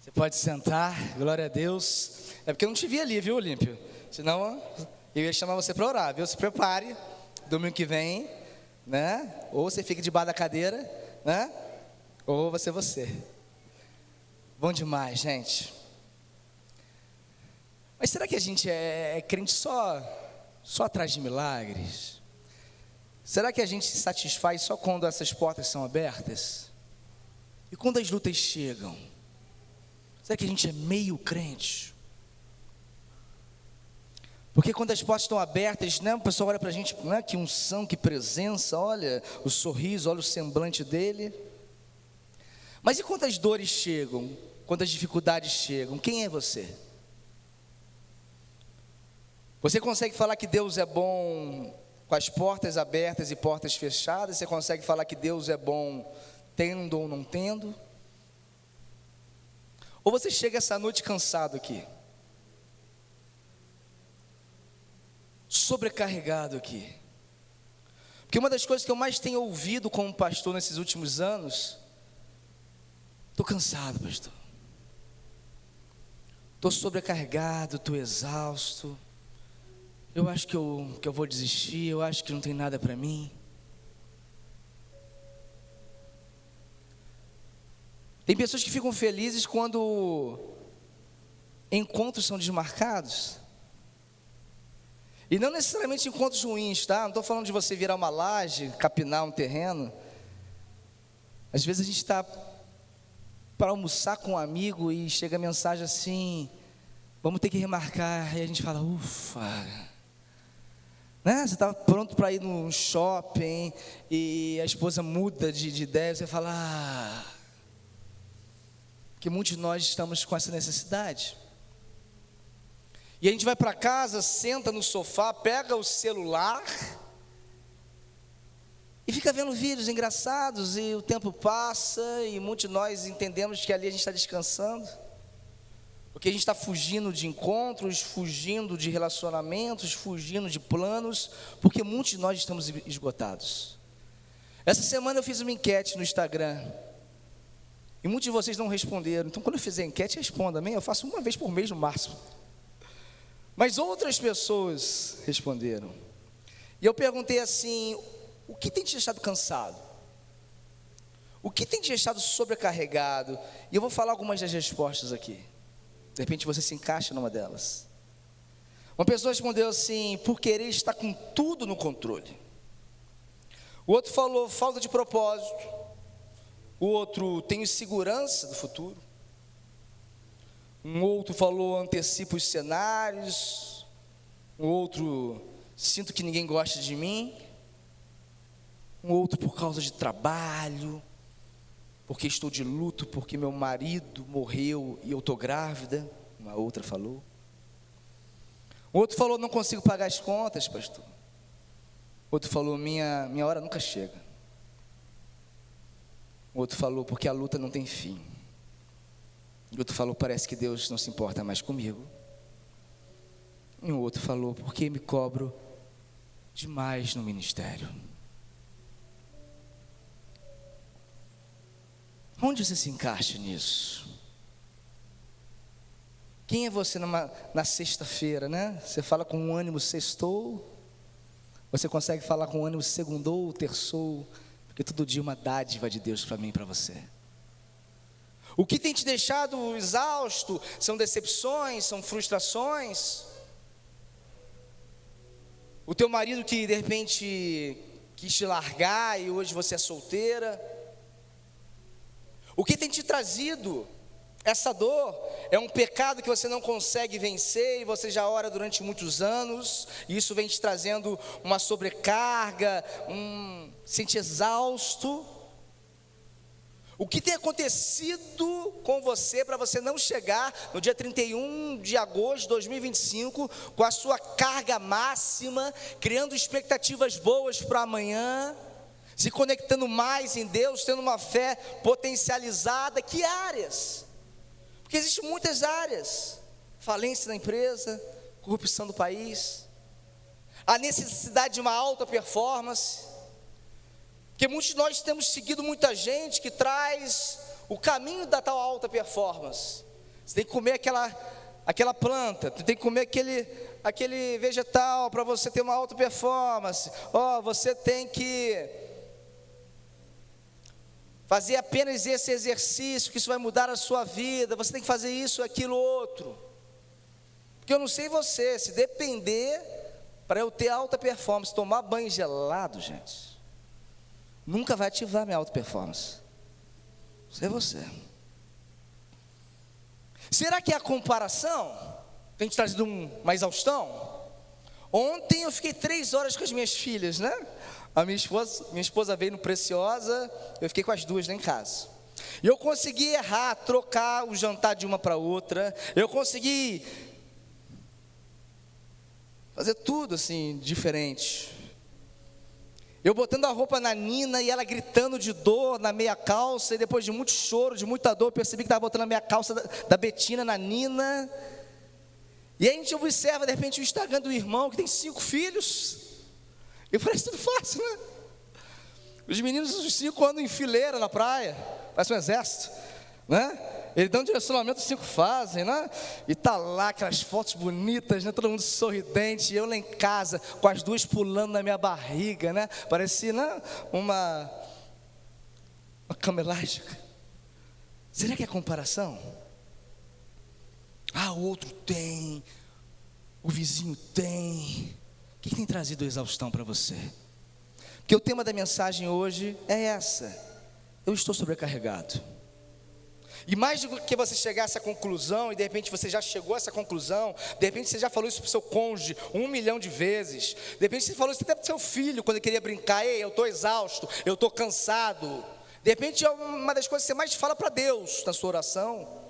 Você pode sentar, glória a Deus. É porque eu não te vi ali, viu, Olímpio? Senão eu ia chamar você para orar, viu? Se prepare, domingo que vem, né? Ou você fica debaixo da cadeira, né? Ou vai ser você. Bom demais, gente. Mas será que a gente é crente só atrás de milagres? Será que a gente se satisfaz só quando essas portas são abertas? E quando as lutas chegam? Será que a gente é meio crente? Porque quando as portas estão abertas, né, o pessoal olha para a gente, né, que unção, que presença, olha o sorriso, olha o semblante dele. Mas e quando as dores chegam, quando as dificuldades chegam, quem é você? Você consegue falar que Deus é bom com as portas abertas e portas fechadas? Você consegue falar que Deus é bom tendo ou não tendo? Ou você chega essa noite cansado aqui, sobrecarregado aqui? Porque uma das coisas que eu mais tenho ouvido como pastor nesses últimos anos: estou cansado, pastor, estou sobrecarregado, estou exausto, eu acho que eu vou desistir, eu acho que não tem nada para mim. Tem pessoas que ficam felizes quando encontros são desmarcados. E não necessariamente encontros ruins, tá? Não estou falando de você virar uma laje, capinar um terreno. Às vezes a gente está para almoçar com um amigo e chega a mensagem assim: vamos ter que remarcar. E a gente fala: ufa, né? Você está pronto para ir no shopping e a esposa muda de ideia. Você fala: que muitos de nós estamos com essa necessidade. E a gente vai para casa, senta no sofá, pega o celular e fica vendo vídeos engraçados, e o tempo passa, e muitos de nós entendemos que ali a gente está descansando, porque a gente está fugindo de encontros, fugindo de relacionamentos, fugindo de planos, porque muitos de nós estamos esgotados. Essa semana eu fiz uma enquete no Instagram, e muitos de vocês não responderam. Então, quando eu fizer a enquete, responda, amém? Eu faço uma vez por mês no máximo. Mas outras pessoas responderam. E eu perguntei assim: o que tem te deixado cansado? O que tem te deixado sobrecarregado? E eu vou falar algumas das respostas aqui. De repente você se encaixa numa delas. Uma pessoa respondeu assim: por querer estar com tudo no controle. O outro falou: falta de propósito. O outro: tenho segurança do futuro. Um outro falou: antecipo os cenários. Um outro: sinto que ninguém gosta de mim. Um outro: por causa de trabalho, porque estou de luto, porque meu marido morreu e eu estou grávida. Uma outra falou. Um outro falou: não consigo pagar as contas, pastor. Outro falou: minha hora nunca chega. Outro falou: porque a luta não tem fim. Outro falou: parece que Deus não se importa mais comigo. E um outro falou: porque me cobro demais no ministério. Onde você se encaixa nisso? Quem é você na sexta-feira, né? Você fala com um ânimo sextou? Você consegue falar com um ânimo segundou, terçou? Porque todo dia é uma dádiva de Deus para mim e para você. O que tem te deixado exausto são decepções, são frustrações. O teu marido que de repente quis te largar e hoje você é solteira. O que tem te trazido essa dor? É um pecado que você não consegue vencer e você já ora durante muitos anos, e isso vem te trazendo uma sobrecarga, sente exausto. O que tem acontecido com você para você não chegar no dia 31 de agosto de 2025 com a sua carga máxima, criando expectativas boas para amanhã, se conectando mais em Deus, tendo uma fé potencializada? Que áreas? Porque existem muitas áreas: falência da empresa, corrupção do país, a necessidade de uma alta performance. Porque muitos de nós temos seguido muita gente que traz o caminho da tal alta performance, Você tem que comer aquela planta, você tem que comer aquele vegetal para você ter uma alta performance. Você tem que fazer apenas esse exercício, que isso vai mudar a sua vida. Você tem que fazer isso, aquilo, outro. Porque eu não sei você, se depender para eu ter alta performance, tomar banho gelado, gente, nunca vai ativar minha alta performance. Isso é você. Será que é a comparação tem te trazido uma exaustão? Ontem eu fiquei 3 horas com as minhas filhas, né? A minha esposa veio no Preciosa, eu fiquei com as 2 lá em casa. E eu consegui errar, trocar o jantar de uma para outra. Eu consegui fazer tudo assim, diferente. Eu botando a roupa na Nina e ela gritando de dor na meia calça. E depois de muito choro, de muita dor, eu percebi que estava botando a meia calça da Betina na Nina. E aí a gente observa de repente o Instagram do irmão, que tem 5 filhos. E parece tudo fácil, né? Os meninos, os 5 andam em fileira na praia, parece um exército, né? Eles dão direcionamento, os 5 fazem, né? E tá lá aquelas fotos bonitas, né? Todo mundo sorridente, e eu lá em casa, com as 2 pulando na minha barriga, né? Parecia, né? uma cama elástica. Será que é comparação? O outro tem, o vizinho tem. O que tem trazido exaustão para você? Porque o tema da mensagem hoje é essa: eu estou sobrecarregado. E mais do que você chegar a essa conclusão, e de repente você já chegou a essa conclusão, de repente você já falou isso para o seu cônjuge 1 milhão de vezes, de repente você falou isso até para o seu filho, quando ele queria brincar: ei, eu estou exausto, eu estou cansado. De repente é uma das coisas que você mais fala para Deus na sua oração.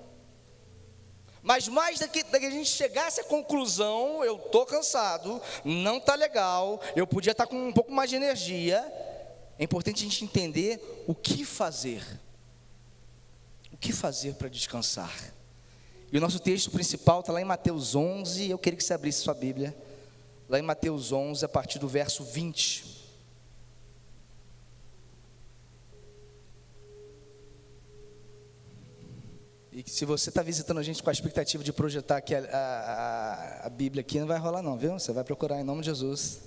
Mas mais do que a gente chegar a essa conclusão: eu estou cansado, não está legal, eu podia estar com um pouco mais de energia. É importante a gente entender o que fazer. O que fazer para descansar? E o nosso texto principal está lá em Mateus 11. Eu queria que você abrisse sua Bíblia, lá em Mateus 11, a partir do verso 20. E se você está visitando a gente com a expectativa de projetar aqui a Bíblia aqui, não vai rolar não, viu? Você vai procurar em nome de Jesus,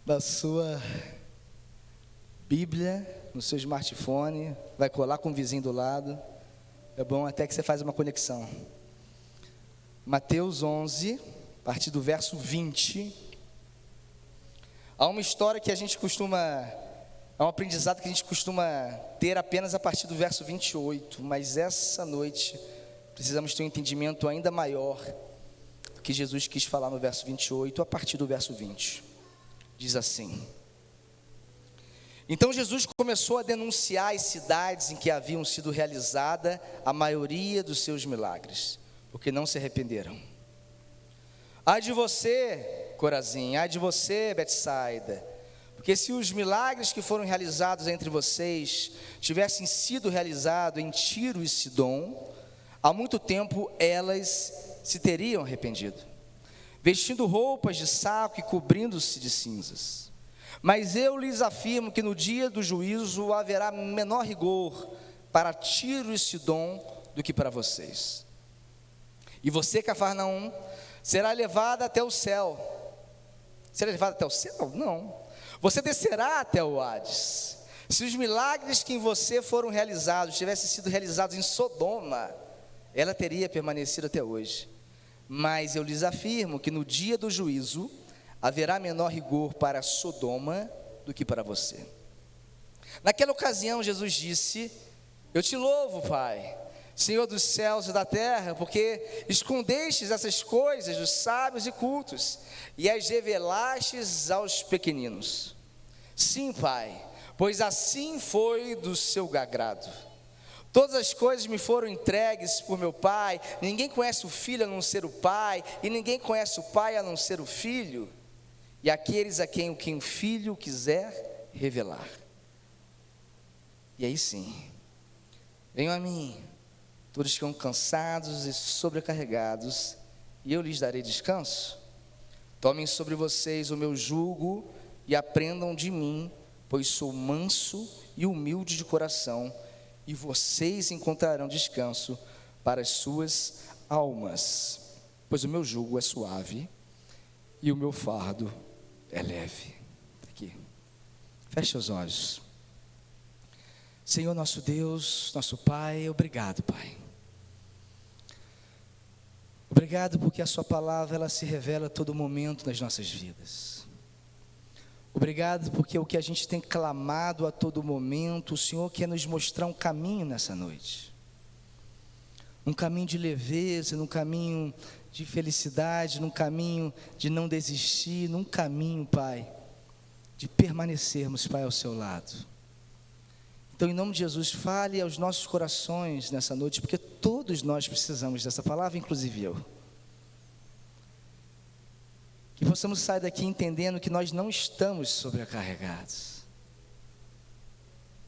na sua Bíblia, no seu smartphone, vai colar com o vizinho do lado. É bom até que você faz uma conexão. Mateus 11, a partir do verso 20. Há uma história que a gente costuma... É um aprendizado que a gente costuma ter apenas a partir do verso 28. Mas essa noite precisamos ter um entendimento ainda maior do que Jesus quis falar no verso 28, a partir do verso 20. Diz assim: então Jesus começou a denunciar as cidades em que haviam sido realizada a maioria dos seus milagres, porque não se arrependeram. Ai de você, Corazim, ai de você, Betsaida, porque se os milagres que foram realizados entre vocês tivessem sido realizados em Tiro e Sidom, há muito tempo elas se teriam arrependido, vestindo roupas de saco e cobrindo-se de cinzas. Mas eu lhes afirmo que no dia do juízo haverá menor rigor para Tiro e Sidom do que para vocês. E você, Cafarnaum, será levada até o céu. Será levada até o céu? Não. Você descerá até o Hades. Se os milagres que em você foram realizados tivessem sido realizados em Sodoma, ela teria permanecido até hoje. Mas eu lhes afirmo que no dia do juízo haverá menor rigor para Sodoma do que para você. Naquela ocasião Jesus disse: eu te louvo, Pai, Senhor dos céus e da terra, porque escondestes essas coisas dos sábios e cultos e as revelastes aos pequeninos. Sim, Pai, pois assim foi do seu agrado. Todas as coisas me foram entregues por meu Pai. Ninguém conhece o Filho a não ser o Pai, e ninguém conhece o Pai a não ser o Filho, e aqueles a quem o Filho quiser revelar. E aí sim: venham a mim, todos que estão cansados e sobrecarregados, e eu lhes darei descanso. Tomem sobre vocês o meu jugo e aprendam de mim, pois sou manso e humilde de coração, e vocês encontrarão descanso para as suas almas, pois o meu jugo é suave e o meu fardo é leve. Aqui, feche os olhos. Senhor nosso Deus, nosso Pai, obrigado, Pai. Obrigado porque a sua palavra, ela se revela a todo momento nas nossas vidas. Obrigado porque o que a gente tem clamado a todo momento, o Senhor quer nos mostrar um caminho nessa noite. Um caminho de leveza, num caminho de felicidade, num caminho de não desistir, num caminho, Pai, de permanecermos, Pai, ao seu lado. Então, em nome de Jesus, fale aos nossos corações nessa noite, porque todos nós precisamos dessa palavra, inclusive eu. Que possamos sair daqui entendendo que nós não estamos sobrecarregados.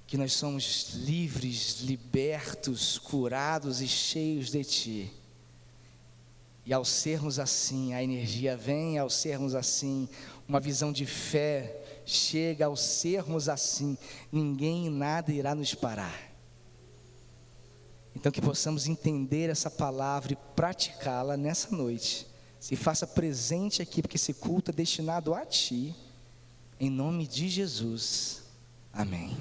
Que nós somos livres, libertos, curados e cheios de Ti. E ao sermos assim, a energia vem, ao sermos assim, uma visão de fé chega, ao sermos assim, ninguém e nada irá nos parar. Então que possamos entender essa palavra e praticá-la nessa noite. Se faça presente aqui, porque esse culto é destinado a Ti, em nome de Jesus, amém.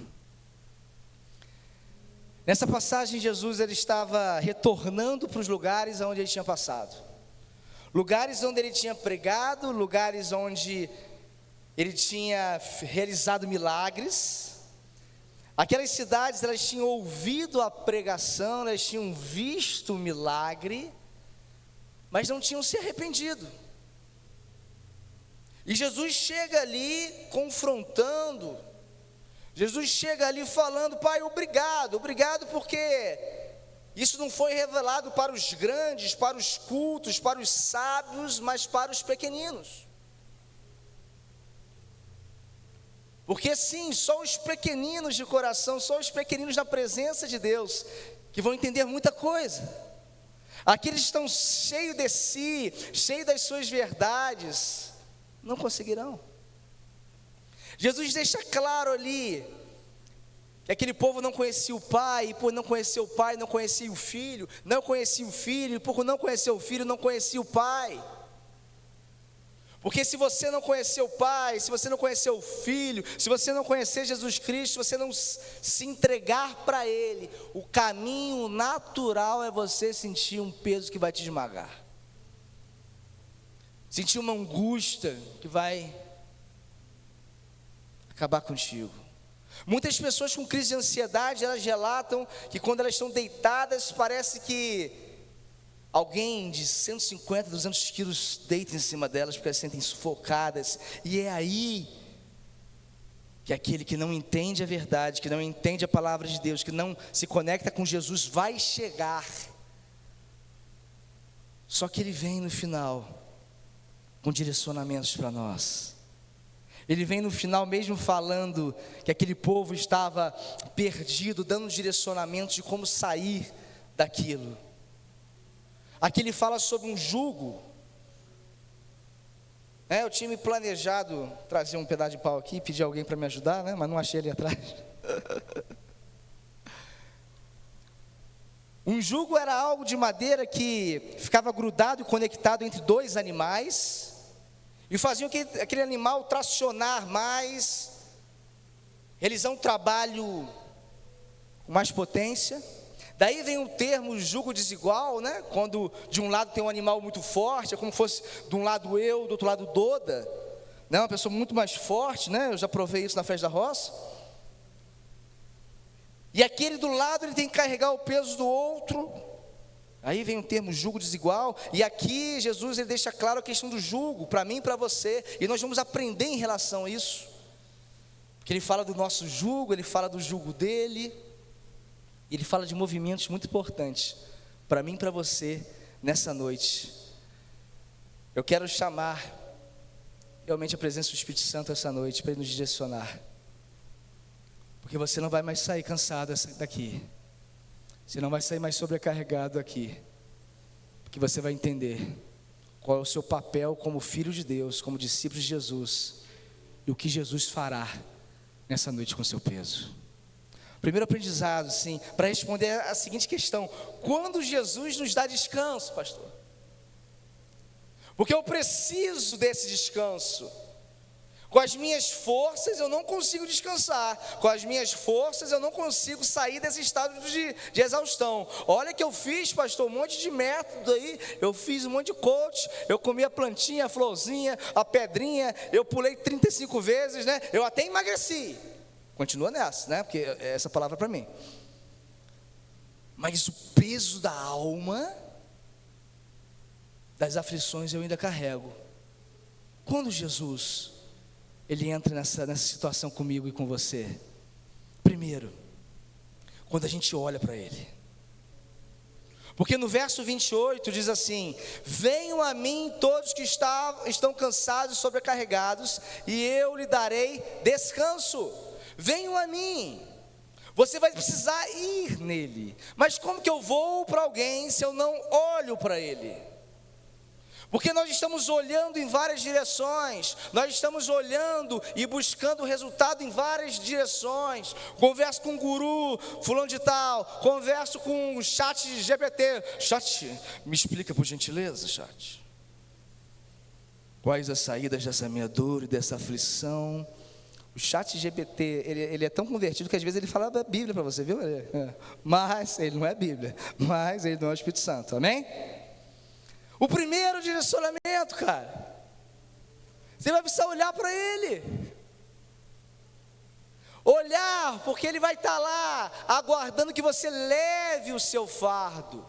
Nessa passagem, Jesus ele estava retornando para os lugares onde ele tinha passado, lugares onde ele tinha pregado, lugares onde ele tinha realizado milagres. Aquelas cidades, elas tinham ouvido a pregação, elas tinham visto o milagre, mas não tinham se arrependido. E Jesus chega ali confrontando, Jesus chega ali falando: Pai, obrigado porque isso não foi revelado para os grandes, para os cultos, para os sábios, mas para os pequeninos. Porque sim, só os pequeninos de coração, só os pequeninos na presença de Deus, que vão entender muita coisa. Aqueles que estão cheios de si, cheios das suas verdades, não conseguirão. Jesus deixa claro ali, que aquele povo não conhecia o Pai, e por não conhecer o Pai, não conhecia o Filho, não conhecia o Filho, e por não conhecer o Filho, não conhecia o Pai. Porque se você não conhecer o Pai, se você não conhecer o Filho, se você não conhecer Jesus Cristo, se você não se entregar para Ele, o caminho natural é você sentir um peso que vai te esmagar, sentir uma angústia que vai acabar contigo. Muitas pessoas com crise de ansiedade, elas relatam que quando elas estão deitadas, parece que alguém de 150, 200 quilos deita em cima delas, porque elas se sentem sufocadas. E é aí que aquele que não entende a verdade, que não entende a palavra de Deus, que não se conecta com Jesus, vai chegar. Só que ele vem no final com direcionamentos para nós. Ele vem no final mesmo falando que aquele povo estava perdido, dando direcionamentos de como sair daquilo. Aqui ele fala sobre um jugo. Eu tinha me planejado trazer um pedaço de pau aqui e pedir alguém para me ajudar, mas não achei ali atrás. Um jugo era algo de madeira que ficava grudado e conectado entre dois animais, e faziam aquele animal tracionar mais, realizar um trabalho com mais potência. Daí vem o termo jugo desigual, quando de um lado tem um animal muito forte, é como se fosse de um lado eu, do outro lado Doda, uma pessoa muito mais forte, eu já provei isso na festa da roça. E aquele do lado, ele tem que carregar o peso do outro. Aí vem o termo jugo desigual, e aqui Jesus ele deixa claro a questão do jugo, para mim e para você, e nós vamos aprender em relação a isso, porque ele fala do nosso jugo, ele fala do jugo dele, e ele fala de movimentos muito importantes, para mim e para você, nessa noite. Eu quero chamar, realmente a presença do Espírito Santo essa noite, para ele nos direcionar, porque você não vai mais sair cansado daqui, você não vai sair mais sobrecarregado aqui, porque você vai entender qual é o seu papel como filho de Deus, como discípulo de Jesus, e o que Jesus fará nessa noite com o seu peso. Primeiro aprendizado, sim, para responder a seguinte questão: quando Jesus nos dá descanso, pastor? Porque eu preciso desse descanso. Com as minhas forças eu não consigo descansar. Com as minhas forças eu não consigo sair desse estado de exaustão. Olha que eu fiz, pastor, um monte de método aí. Eu fiz um monte de coach. Eu comi a plantinha, a florzinha, a pedrinha. Eu pulei 35 vezes, né? Eu até emagreci. Continua nessa, né? Porque essa palavra é para mim. Mas o peso da alma, das aflições, eu ainda carrego. Quando Jesus Ele entra nessa situação comigo e com você? Primeiro, quando a gente olha para Ele. Porque no verso 28 diz assim: venham a mim todos que estão cansados e sobrecarregados, e eu lhe darei descanso. Venham a mim. Você vai precisar ir nele. Mas como que eu vou para alguém se eu não olho para Ele? Porque nós estamos olhando em várias direções, nós estamos olhando e buscando resultado em várias direções. Converso com um guru, fulano de tal, converso com o chat GPT. Chat, me explica por gentileza, chat. Quais as saídas dessa minha dor e dessa aflição? O chat GPT, ele é tão convertido que às vezes ele fala a Bíblia para você, viu? Mas ele não é Bíblia, mas ele não é o Espírito Santo, amém? O primeiro direcionamento, cara, você vai precisar olhar para Ele. Olhar, porque Ele vai estar lá, aguardando que você leve o seu fardo.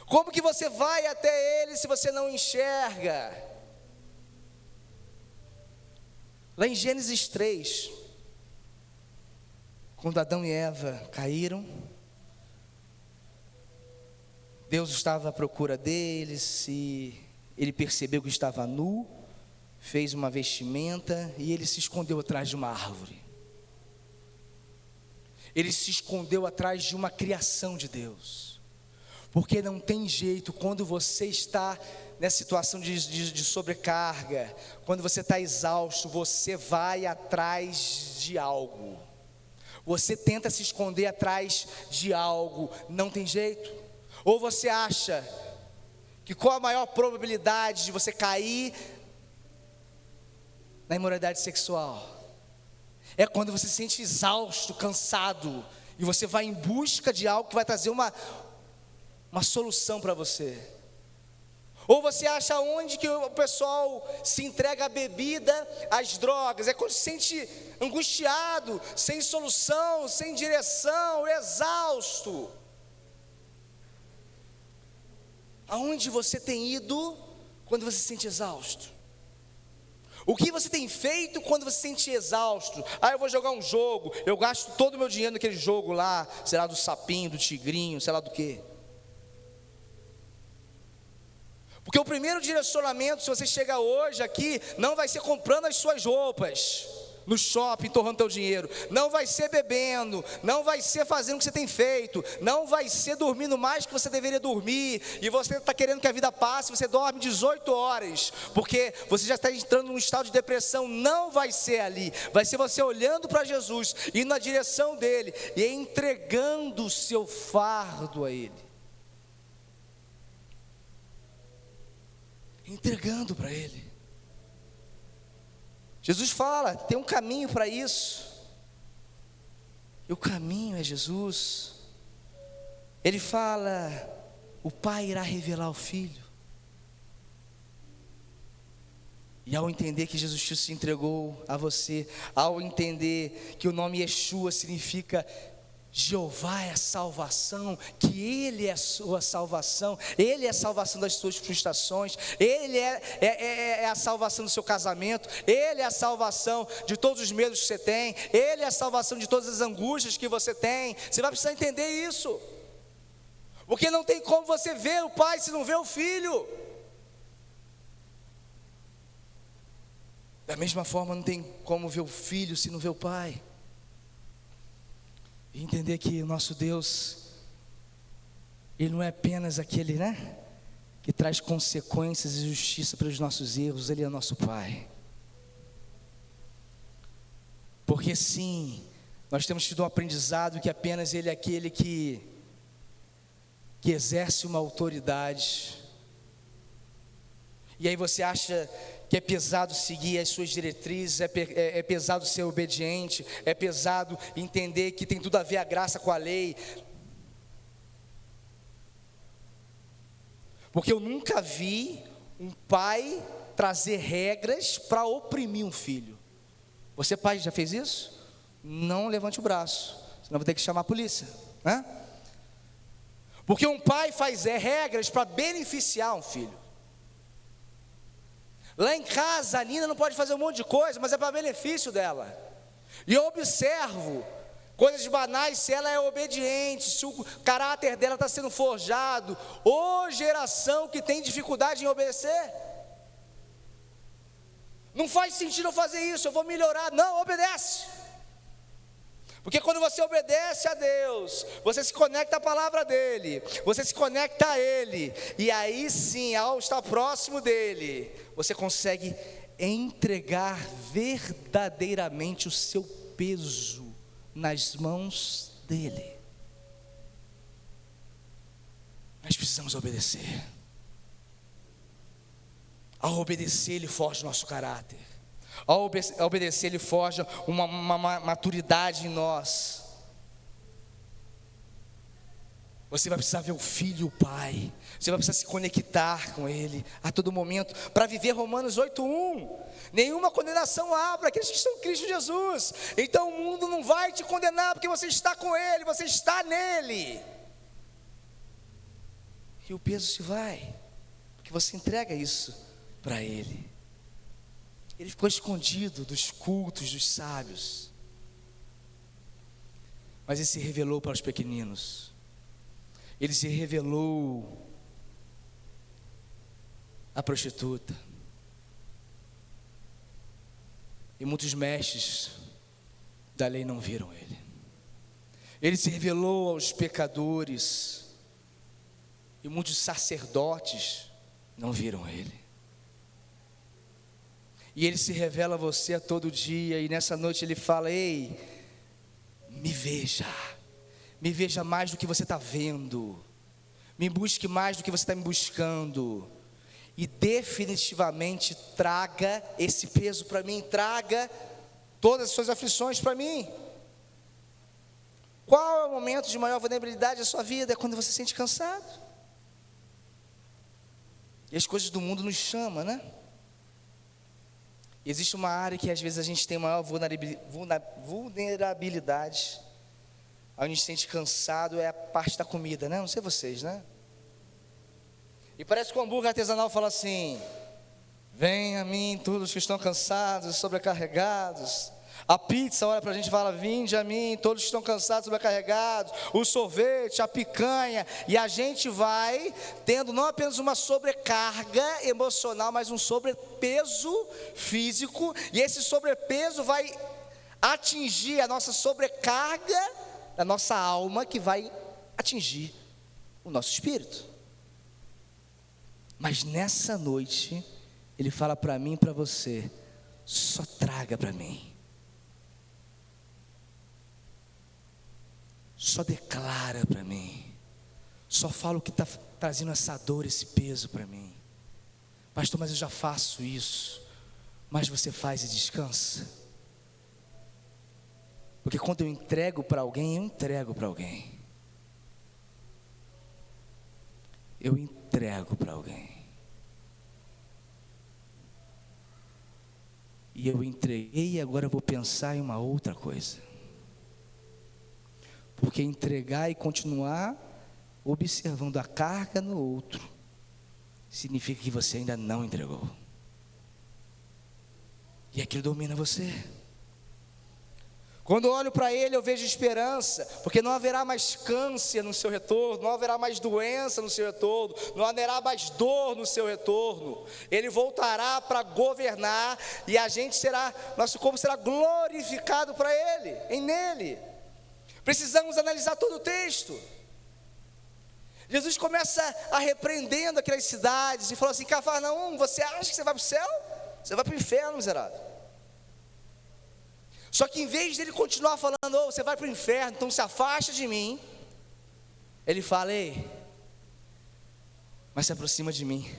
Como que você vai até Ele se você não enxerga? Lá em Gênesis 3, quando Adão e Eva caíram, Deus estava à procura deles e ele percebeu que estava nu, fez uma vestimenta e ele se escondeu atrás de uma árvore. Ele se escondeu atrás de uma criação de Deus. Porque não tem jeito, quando você está nessa situação de sobrecarga, quando você está exausto, você vai atrás de algo. Você tenta se esconder atrás de algo, não tem jeito. Ou você acha que qual a maior probabilidade de você cair na imoralidade sexual? É quando você se sente exausto, cansado, e você vai em busca de algo que vai trazer uma solução para você. Ou você acha onde que o pessoal se entrega à bebida, às drogas? É quando se sente angustiado, sem solução, sem direção, exausto. Aonde você tem ido quando você se sente exausto? O que você tem feito quando você se sente exausto? Eu vou jogar um jogo, eu gasto todo o meu dinheiro naquele jogo lá, sei lá, do sapinho, do tigrinho, sei lá do quê. Porque o primeiro direcionamento, se você chega hoje aqui, não vai ser comprando as suas roupas no shopping, torrando teu dinheiro, não vai ser bebendo, não vai ser fazendo o que você tem feito, não vai ser dormindo mais que você deveria dormir, e você está querendo que a vida passe, você dorme 18 horas, porque você já está entrando num estado de depressão. Não vai ser ali, vai ser você olhando para Jesus, indo na direção dEle, e entregando o seu fardo a Ele, entregando para Ele. Jesus fala, tem um caminho para isso, e o caminho é Jesus. Ele fala, o Pai irá revelar o Filho. E ao entender que Jesus Cristo se entregou a você, ao entender que o nome Yeshua significa Jeová é a salvação, que Ele é a sua salvação, Ele é a salvação das suas frustrações, Ele é a salvação do seu casamento, Ele é a salvação de todos os medos que você tem, Ele é a salvação de todas as angústias que você tem. Você vai precisar entender isso, porque não tem como você ver o Pai se não vê o Filho. Da mesma forma, não tem como ver o Filho se não vê o Pai. E entender que o nosso Deus, Ele não é apenas aquele, que traz consequências e justiça pelos nossos erros. Ele é nosso Pai. Porque sim, Nós temos tido um aprendizado que apenas Ele é aquele que exerce uma autoridade. E aí você acha que é pesado seguir as suas diretrizes, é pesado ser obediente, é pesado entender que tem tudo a ver a graça com a lei. Porque eu nunca vi um pai trazer regras para oprimir um filho. Você, pai, já fez isso? Não levante o braço, senão vou ter que chamar a polícia, né? Porque um pai faz regras para beneficiar um filho. Lá em casa, a Nina não pode fazer um monte de coisa, mas é para benefício dela. E eu observo coisas banais, se ela é obediente, se o caráter dela está sendo forjado. Ô geração que tem dificuldade em obedecer. Não faz sentido eu fazer isso, eu vou melhorar. Não, obedece. Porque quando você obedece a Deus, você se conecta à palavra dEle, você se conecta a Ele, e aí sim, ao estar próximo dEle, você consegue entregar verdadeiramente o seu peso nas mãos dEle. Nós precisamos obedecer. Ao obedecer, Ele forja o nosso caráter. Ao obedecer, Ele forja uma maturidade em nós. Você vai precisar ver o Filho e o Pai. Você vai precisar se conectar com Ele a todo momento, para viver Romanos 8:1. Nenhuma condenação há para aqueles que estão em Cristo Jesus. Então o mundo não vai te condenar, porque você está com Ele, você está nele. E o peso se vai, porque você entrega isso para Ele. Ele ficou escondido dos cultos dos sábios, mas Ele se revelou para os pequeninos. Ele se revelou à prostituta. E muitos mestres da lei não viram Ele. Ele se revelou aos pecadores. E muitos sacerdotes não viram Ele. E Ele se revela a você a todo dia. E nessa noite Ele fala: ei, me veja mais do que você está vendo, me busque mais do que você está me buscando, e definitivamente traga esse peso para mim, traga todas as suas aflições para mim. Qual é o momento de maior vulnerabilidade da sua vida? É quando você se sente cansado, e as coisas do mundo nos chamam, né? Existe uma área que às vezes a gente tem maior vulnerabilidade, a gente se sente cansado, é a parte da comida, né? Não sei vocês, né? E parece que o hambúrguer artesanal fala assim: venha a mim todos que estão cansados e sobrecarregados. A pizza olha para a gente e fala: vinde a mim todos que estão cansados e sobrecarregados. O sorvete, a picanha. E a gente vai tendo não apenas uma sobrecarga emocional, mas um sobrepeso físico. E esse sobrepeso vai atingir a nossa sobrecarga da nossa alma, que vai atingir o nosso espírito. Mas nessa noite Ele fala para mim e para você: só traga para mim, só declara para mim, só fala o que está trazendo essa dor, esse peso para mim. Pastor, mas eu já faço isso. Mas você faz e descansa? Porque quando eu entrego para alguém, eu entrego para alguém. Eu entrego para alguém. E eu entreguei, e agora eu vou pensar em uma outra coisa. Porque entregar e continuar observando a carga no outro significa que você ainda não entregou. E aquilo domina você. Quando eu olho para Ele, eu vejo esperança, porque não haverá mais câncer no seu retorno, não haverá mais doença no seu retorno, não haverá mais dor no seu retorno. Ele voltará para governar, e a gente será, nosso corpo será glorificado para Ele, nele. Precisamos analisar todo o texto. Jesus começa a repreendendo aquelas cidades e falou assim: Cafarnaum, você acha que você vai para o céu? Você vai para o inferno, miserável. Só que em vez dele continuar falando, oh, você vai para o inferno, então se afasta de mim, ele fala, ei, mas se aproxima de mim,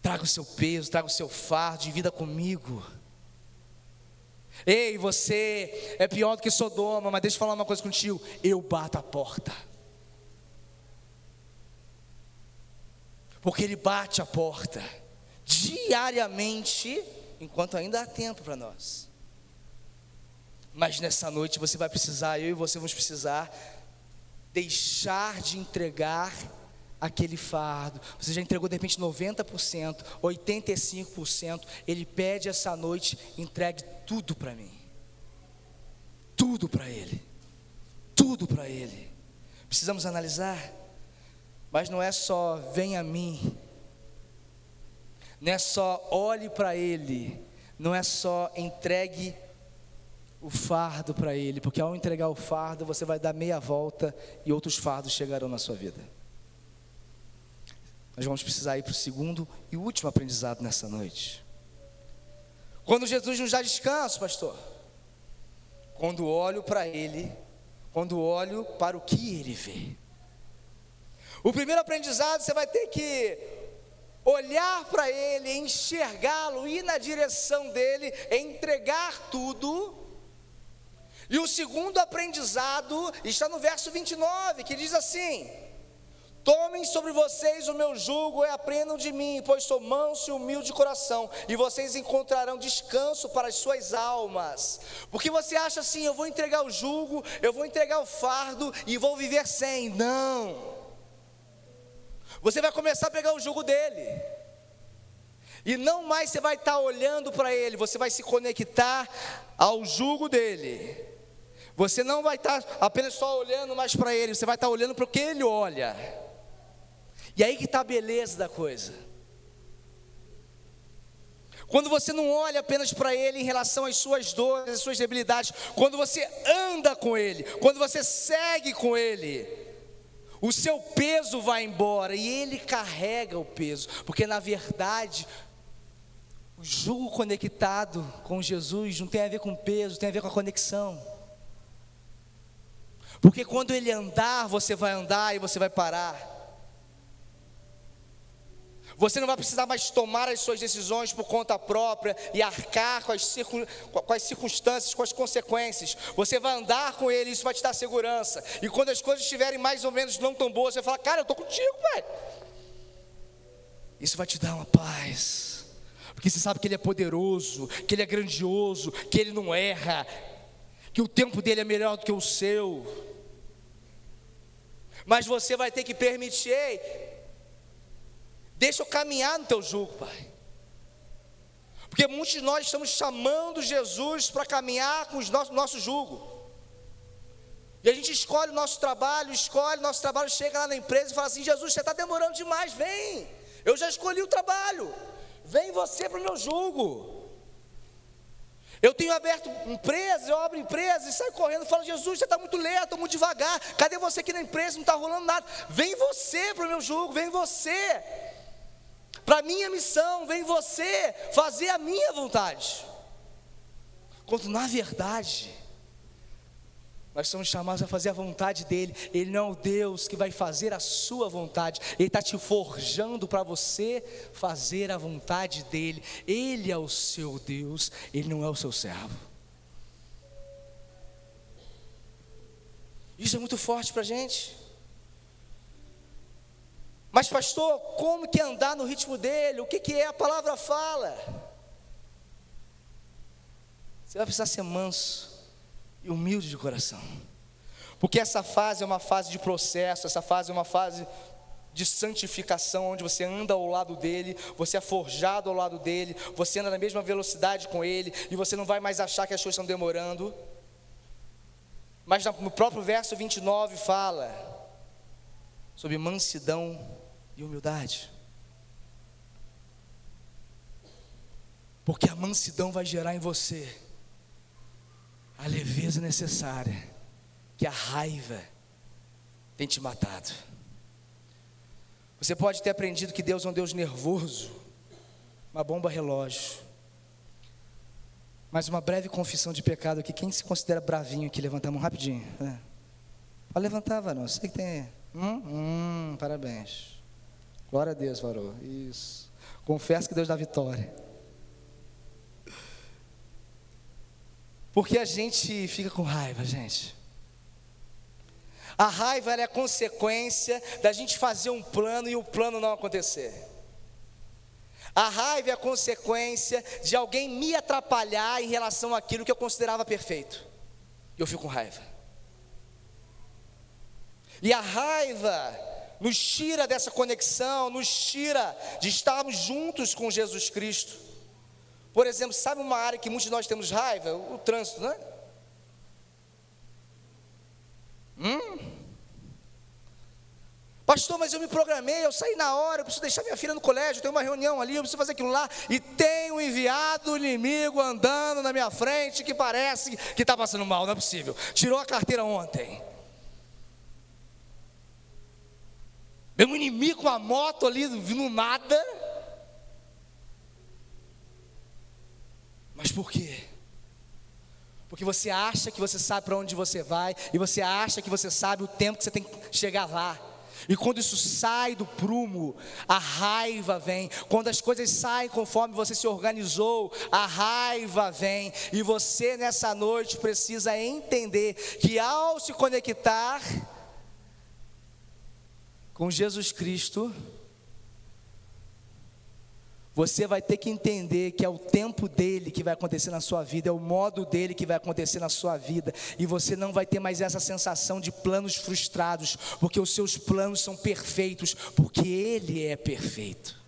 traga o seu peso, traga o seu fardo, divida comigo. Ei, você é pior do que Sodoma, mas deixa eu falar uma coisa contigo, eu bato a porta. Porque ele bate a porta diariamente, enquanto ainda há tempo para nós. Mas nessa noite você vai precisar, eu e você vamos precisar deixar de entregar aquele fardo. Você já entregou de repente 90%, 85%. Ele pede essa noite, entregue tudo para mim. Tudo para Ele. Tudo para Ele. Precisamos analisar. Mas não é só venha a mim. Não é só olhe para Ele. Não é só entregue o fardo para Ele. Porque ao entregar o fardo, você vai dar meia volta e outros fardos chegarão na sua vida. Nós vamos precisar ir para o segundo e último aprendizado nessa noite. Quando Jesus nos dá descanso, pastor? Quando olho para Ele, quando olho para o que Ele vê. O primeiro aprendizado, você vai ter que olhar para Ele, enxergá-lo, ir na direção dEle, entregar tudo. E o segundo aprendizado está no verso 29, que diz assim: tomem sobre vocês o meu jugo e aprendam de mim, pois sou manso e humilde de coração, e vocês encontrarão descanso para as suas almas. Porque você acha assim, eu vou entregar o jugo, eu vou entregar o fardo e vou viver sem. Não. Você vai começar a pegar o jugo dele. E não mais você vai estar olhando para ele, você vai se conectar ao jugo dele. Você não vai estar apenas só olhando mais para ele, você vai estar olhando para o que ele olha. E aí que está a beleza da coisa. Quando você não olha apenas para Ele em relação às suas dores, às suas debilidades, quando você anda com Ele, quando você segue com Ele, o seu peso vai embora e Ele carrega o peso, porque na verdade, o jugo conectado com Jesus não tem a ver com peso, tem a ver com a conexão. Porque quando Ele andar, você vai andar e você vai parar. Você não vai precisar mais tomar as suas decisões por conta própria e arcar com as circunstâncias, com as consequências. Você vai andar com Ele, isso vai te dar segurança. E quando as coisas estiverem mais ou menos não tão boas, você vai falar, cara, eu estou contigo, pai. Isso vai te dar uma paz. Porque você sabe que Ele é poderoso, que Ele é grandioso, que Ele não erra, que o tempo dEle é melhor do que o seu. Mas você vai ter que permitir, deixa eu caminhar no teu jugo, pai. Porque muitos de nós estamos chamando Jesus para caminhar com o nosso jugo. E a gente escolhe o nosso trabalho, chega lá na empresa e fala assim, Jesus, você está demorando demais, vem. Eu já escolhi o trabalho, vem você para o meu jugo. Eu tenho aberto empresa, eu abro empresa e saio correndo e falo, Jesus, você está muito lento, estou muito devagar. Cadê você aqui na empresa? Não está rolando nada. Vem você para o meu jugo, vem você para a minha missão, vem você fazer a minha vontade. Quando na verdade, nós somos chamados a fazer a vontade dEle. Ele não é o Deus que vai fazer a sua vontade. Ele está te forjando para você fazer a vontade dEle. Ele é o seu Deus, Ele não é o seu servo. Isso é muito forte para a gente. Mas pastor, como que é andar no ritmo dEle? O que é a palavra fala? Você vai precisar ser manso e humilde de coração, porque essa fase é uma fase de processo, essa fase é uma fase de santificação, onde você anda ao lado dEle, você é forjado ao lado dEle, você anda na mesma velocidade com Ele, e você não vai mais achar que as coisas estão demorando. Mas no próprio verso 29 fala sobre mansidão e humildade, porque a mansidão vai gerar em você a leveza necessária que a raiva tem te matado. Você pode ter aprendido que Deus é um Deus nervoso, uma bomba relógio. Mais uma breve confissão de pecado aqui. Quem se considera bravinho aqui, levanta a mão rapidinho. Pode levantar, varão. Você que tem. Parabéns. Glória a Deus, varão. Isso. Confesso que Deus dá vitória. Porque a gente fica com raiva, gente. A raiva é a consequência da gente fazer um plano e o plano não acontecer. A raiva é a consequência de alguém me atrapalhar em relação àquilo que eu considerava perfeito. Eu fico com raiva. E a raiva nos tira dessa conexão, nos tira de estarmos juntos com Jesus Cristo. Por exemplo, sabe uma área que muitos de nós temos raiva? O trânsito, né? Pastor, mas eu me programei, eu saí na hora, eu preciso deixar minha filha no colégio, eu tenho uma reunião ali, eu preciso fazer aquilo lá, e tem um enviado inimigo andando na minha frente que parece que está passando mal, não é possível. Tirou a carteira ontem. Meu inimigo com a moto ali, no nada. Mas por quê? Porque você acha que você sabe para onde você vai, e você acha que você sabe o tempo que você tem que chegar lá. E quando isso sai do prumo, a raiva vem. Quando as coisas saem conforme você se organizou, a raiva vem. E você nessa noite precisa entender que ao se conectar com Jesus Cristo, você vai ter que entender que é o tempo dele que vai acontecer na sua vida, é o modo dele que vai acontecer na sua vida, e você não vai ter mais essa sensação de planos frustrados, porque os seus planos são perfeitos, porque ele é perfeito.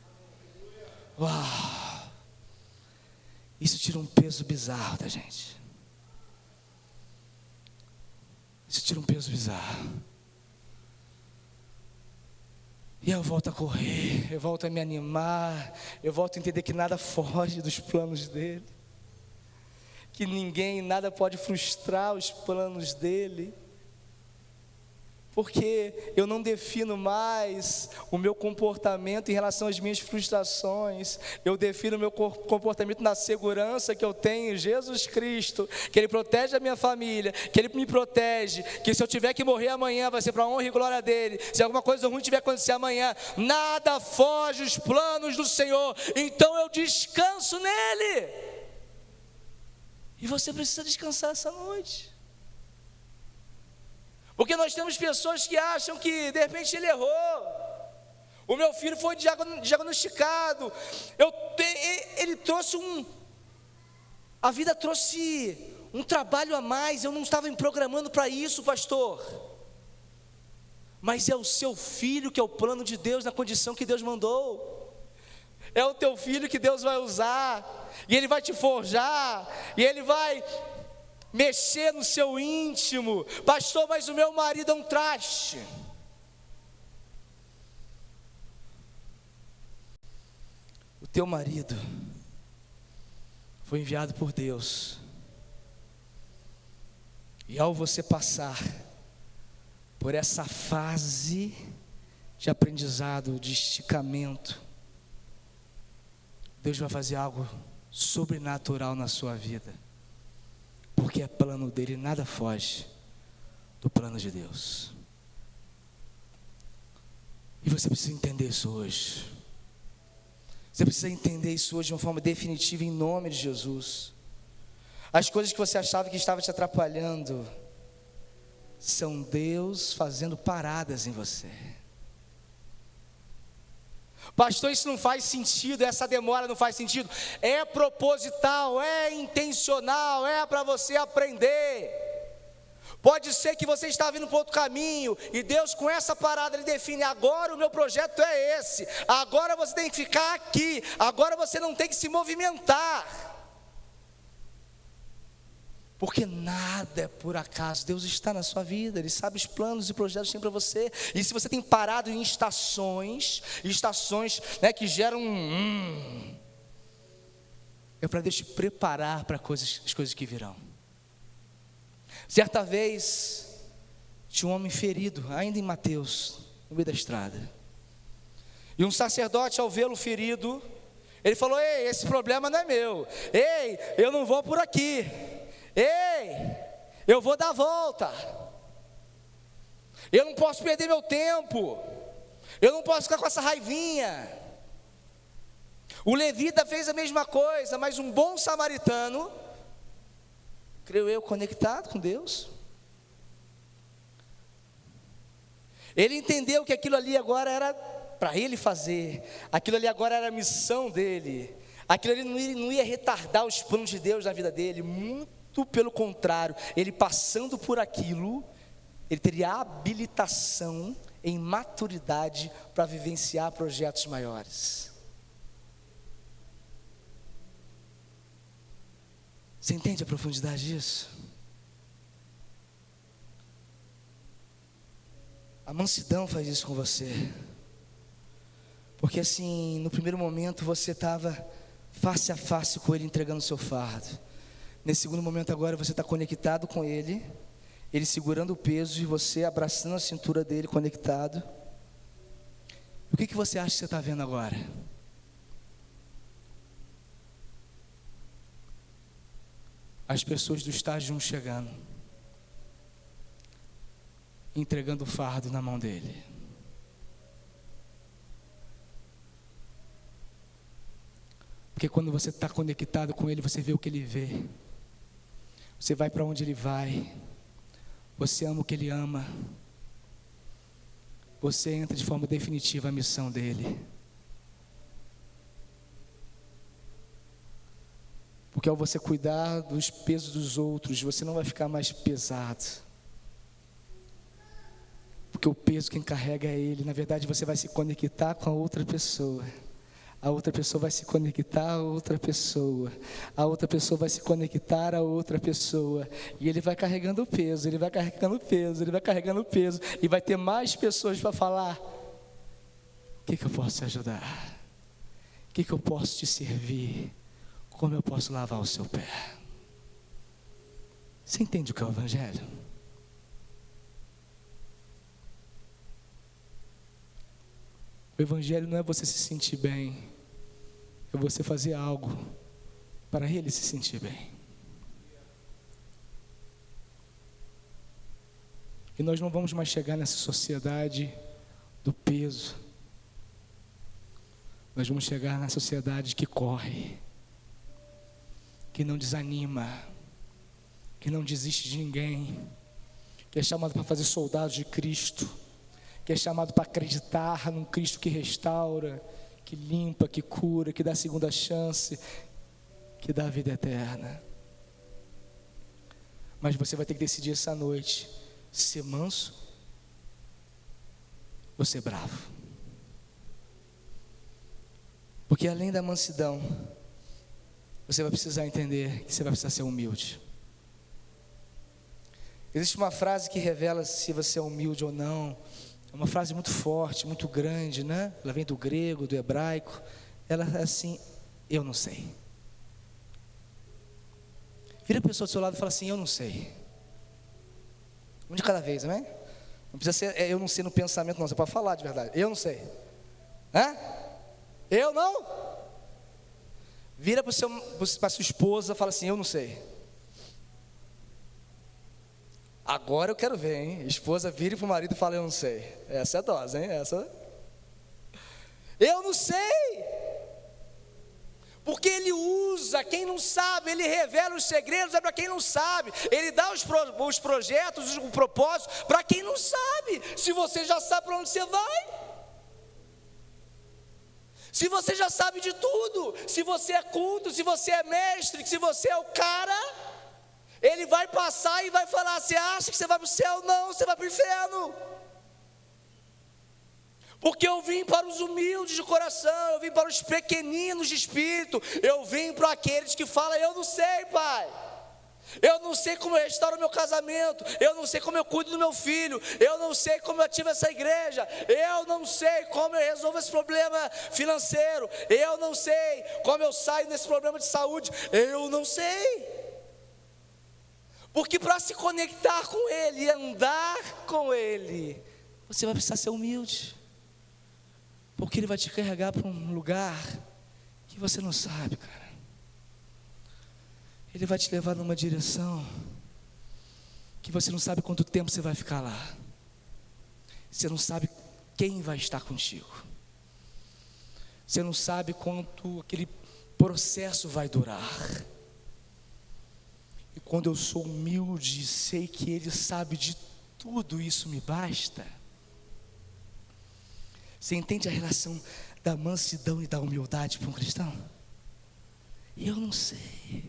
Uau! Isso tira um peso bizarro da gente. Isso tira um peso bizarro. E eu volto a correr, eu volto a me animar, eu volto a entender que nada foge dos planos dele, que ninguém, nada pode frustrar os planos dele, porque eu não defino mais o meu comportamento em relação às minhas frustrações, eu defino o meu comportamento na segurança que eu tenho em Jesus Cristo, que Ele protege a minha família, que Ele me protege, que se eu tiver que morrer amanhã vai ser para a honra e glória dEle, se alguma coisa ruim tiver que acontecer amanhã, nada foge os planos do Senhor, então eu descanso nele, e você precisa descansar essa noite. Porque nós temos pessoas que acham que de repente ele errou. O meu filho foi diagnosticado. Ele trouxe a vida trouxe um trabalho a mais. Eu não estava me programando para isso, pastor. Mas é o seu filho que é o plano de Deus na condição que Deus mandou. É o teu filho que Deus vai usar. E ele vai te forjar. E ele vai mexer no seu íntimo. Pastor, mas o meu marido é um traste. O teu marido foi enviado por Deus, e ao você passar por essa fase de aprendizado, de esticamento, Deus vai fazer algo sobrenatural na sua vida, porque é plano dele, nada foge do plano de Deus. E você precisa entender isso hoje. Você precisa entender isso hoje de uma forma definitiva, em nome de Jesus. As coisas que você achava que estava te atrapalhando são Deus fazendo paradas em você. Pastor, isso não faz sentido, essa demora não faz sentido. É proposital, é intencional, é para você aprender. Pode ser que você está vindo para outro caminho, e Deus com essa parada, Ele define, agora o meu projeto é esse, agora você tem que ficar aqui, agora você não tem que se movimentar. Porque nada é por acaso, Deus está na sua vida, Ele sabe os planos e projetos que tem para você. E se você tem parado em estações, né, que geram é para Deus te preparar para as coisas que virão. Certa vez, tinha um homem ferido, ainda em Mateus, no meio da estrada. E um sacerdote, ao vê-lo ferido, Ele falou: ei, esse problema não é meu. Ei, eu não vou por aqui. Ei, eu vou dar a volta. Eu não posso perder meu tempo. Eu não posso ficar com essa raivinha. O levita fez a mesma coisa, mas um bom samaritano, creio eu, conectado com Deus, ele entendeu que aquilo ali agora era para ele fazer, aquilo ali agora era a missão dele, aquilo ali não ia retardar os planos de Deus na vida dele, muito pelo contrário, ele passando por aquilo, ele teria habilitação em maturidade para vivenciar projetos maiores. Você entende a profundidade disso? A mansidão faz isso com você. Porque assim, no primeiro momento você estava face a face com Ele, entregando o seu fardo. Nesse segundo momento agora você está conectado com Ele, Ele segurando o peso e você abraçando a cintura dele, conectado. O que você acha que você está vendo agora? As pessoas do estágio 1 chegando, entregando o fardo na mão dele. Porque quando você está conectado com Ele, você vê o que Ele vê. Você vai para onde Ele vai. Você ama o que Ele ama. Você entra de forma definitiva a missão dEle. Porque ao você cuidar dos pesos dos outros, você não vai ficar mais pesado. Porque o peso quem carrega é Ele. Na verdade você vai se conectar com a outra pessoa. A outra pessoa vai se conectar a outra pessoa. A outra pessoa vai se conectar a outra pessoa. E ele vai carregando o peso, ele vai carregando o peso, ele vai carregando o peso. E vai ter mais pessoas para falar: o que eu posso te ajudar? O que eu posso te servir? Como eu posso lavar o seu pé? Você entende o que é o Evangelho? O Evangelho não é você se sentir bem, é você fazer algo para Ele se sentir bem. E nós não vamos mais chegar nessa sociedade do peso. Nós vamos chegar na sociedade que corre, que não desanima, que não desiste de ninguém, que é chamado para fazer soldados de Cristo, que é chamado para acreditar num Cristo que restaura, que limpa, que cura, que dá segunda chance, que dá vida eterna. Mas você vai ter que decidir essa noite, ser manso ou ser bravo. Porque além da mansidão, você vai precisar entender que você vai precisar ser humilde. Existe uma frase que revela se você é humilde ou não. É uma frase muito forte, muito grande, né? Ela vem do grego, do hebraico. Ela é assim: eu não sei. Vira a pessoa do seu lado e fala assim: eu não sei. Um de cada vez, amém? Não precisa ser eu não sei no pensamento, não. Você pode falar de verdade. Eu não sei. Hã? Eu não? Vira para sua esposa e fala assim: eu não sei. Agora eu quero ver, hein? Esposa vira para o marido e fala: eu não sei. Essa é a dose, hein? Eu não sei. Porque Ele usa quem não sabe, Ele revela os segredos, é para quem não sabe. Ele dá os projetos, o propósito para quem não sabe. Se você já sabe para onde você vai, se você já sabe de tudo, se você é culto, se você é mestre, se você é o cara, Ele vai passar e vai falar: você acha que você vai para o céu? Não, você vai para o inferno. Porque eu vim para os humildes de coração, eu vim para os pequeninos de espírito, eu vim para aqueles que falam: eu não sei, Pai. Eu não sei como eu restauro o meu casamento, eu não sei como eu cuido do meu filho, eu não sei como eu ativo essa igreja, eu não sei como eu resolvo esse problema financeiro, eu não sei como eu saio desse problema de saúde, eu não sei. Porque para se conectar com Ele e andar com Ele, você vai precisar ser humilde. Porque Ele vai te carregar para um lugar que você não sabe, cara. Ele vai te levar numa direção que você não sabe quanto tempo você vai ficar lá. Você não sabe quem vai estar contigo. Você não sabe quanto aquele processo vai durar. E quando eu sou humilde, sei que Ele sabe de tudo, isso me basta. Você entende a relação da mansidão e da humildade para um cristão? Eu não sei.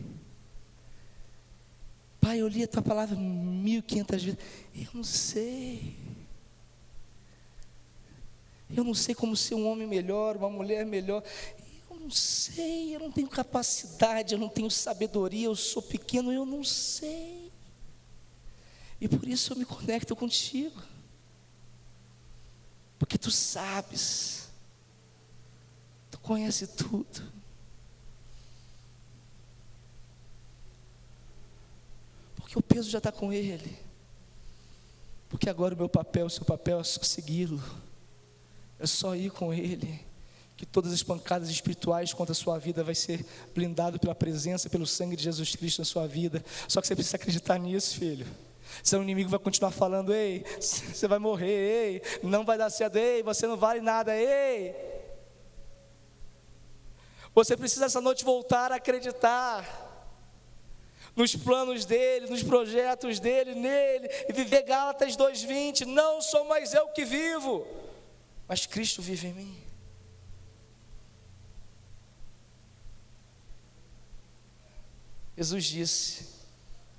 Pai, eu li a tua palavra 1500 vezes. Eu não sei. Eu não sei como ser um homem melhor, uma mulher melhor. Eu não sei, eu não tenho capacidade, eu não tenho sabedoria, eu sou pequeno, eu não sei. E por isso eu me conecto contigo. Porque tu sabes. Tu conhece tudo. Porque o peso já está com Ele. Porque agora o meu papel, o seu papel é só segui-lo. É só ir com Ele. Que todas as pancadas espirituais contra a sua vida vai ser blindado pela presença, pelo sangue de Jesus Cristo na sua vida. Só que você precisa acreditar nisso, filho. Senão o inimigo vai continuar falando: ei, você vai morrer, ei, não vai dar certo, ei, você não vale nada, ei. Você precisa essa noite voltar a acreditar nos planos dele, nos projetos dele, nele, e viver Gálatas 2:20, não sou mais eu que vivo, mas Cristo vive em mim. Jesus disse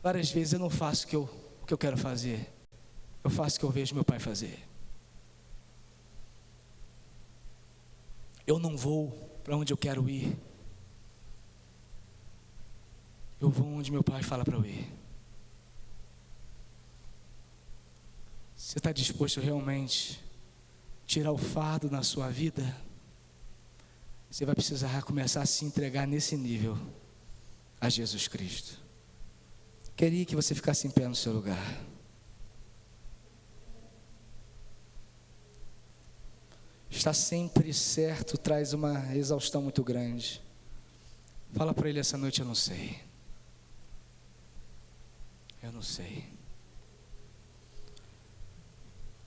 várias vezes: eu não faço o que eu quero fazer, eu faço o que eu vejo meu Pai fazer. Eu não vou para onde eu quero ir, eu vou onde meu Pai fala para eu ir. Você está disposto realmente a tirar o fardo na sua vida? Você vai precisar começar a se entregar nesse nível a Jesus Cristo. Queria que você ficasse em pé no seu lugar. Estar sempre certo traz uma exaustão muito grande. Fala para Ele essa noite: eu não sei. Eu não sei.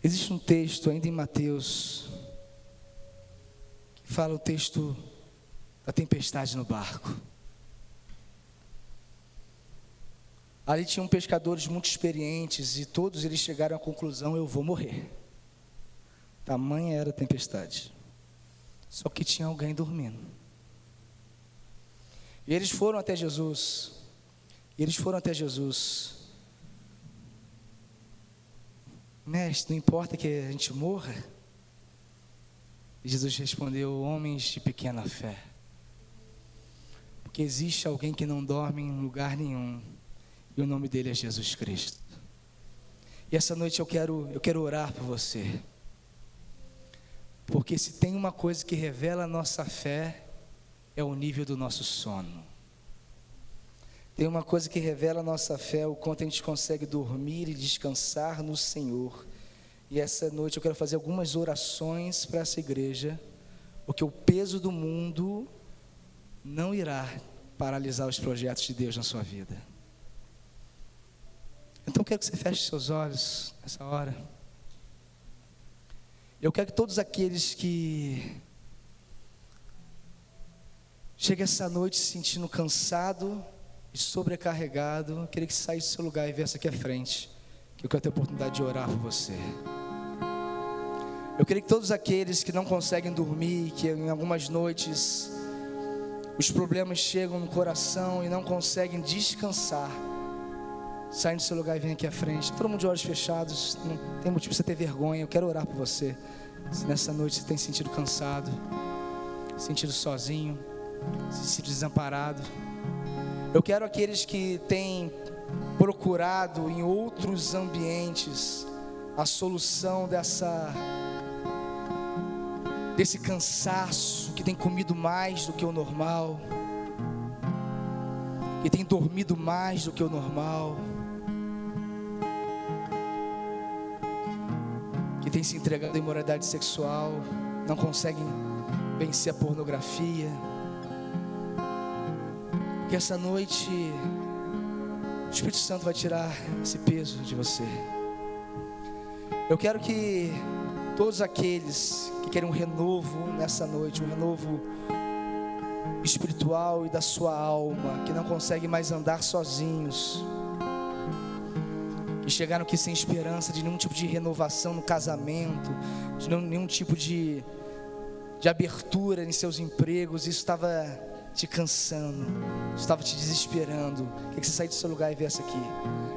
Existe um texto ainda em Mateus que fala o texto da tempestade no barco. Ali tinham pescadores muito experientes e todos eles chegaram à conclusão: eu vou morrer. Tamanha era a tempestade. Só que tinha alguém dormindo. E eles foram até Jesus. Mestre, não importa que a gente morra? E Jesus respondeu: homens de pequena fé. Porque existe alguém que não dorme em lugar nenhum. E o nome dele é Jesus Cristo. E essa noite eu quero orar por você. Porque se tem uma coisa que revela a nossa fé, é o nível do nosso sono. Tem uma coisa que revela a nossa fé, o quanto a gente consegue dormir e descansar no Senhor. E essa noite eu quero fazer algumas orações para essa igreja, porque o peso do mundo não irá paralisar os projetos de Deus na sua vida. Então eu quero que você feche seus olhos nessa hora. Eu quero que todos aqueles que cheguem essa noite se sentindo cansado e sobrecarregado, eu queria que você saísse do seu lugar e viesse aqui à frente, que eu quero ter a oportunidade de orar por você. Eu queria que todos aqueles que não conseguem dormir, que em algumas noites os problemas chegam no coração e não conseguem descansar, saem do seu lugar e vem aqui à frente. Todo mundo de olhos fechados, não tem motivo para você ter vergonha. Eu quero orar por você. Se nessa noite você tem sentido cansado, sentido sozinho, se sentido desamparado, eu quero aqueles que têm procurado em outros ambientes a solução desse cansaço, que tem comido mais do que o normal, que tem dormido mais do que o normal, que tem se entregado à imoralidade sexual, não conseguem vencer a pornografia, Que essa noite o Espírito Santo vai tirar esse peso de você. Eu quero que todos aqueles que querem um renovo nessa noite, um renovo espiritual e da sua alma, que não conseguem mais andar sozinhos, que chegaram aqui sem esperança de nenhum tipo de renovação no casamento, de nenhum tipo de abertura em seus empregos, isso estava te cansando, isso estava te desesperando. Quer que você saia do seu lugar e viesse aqui.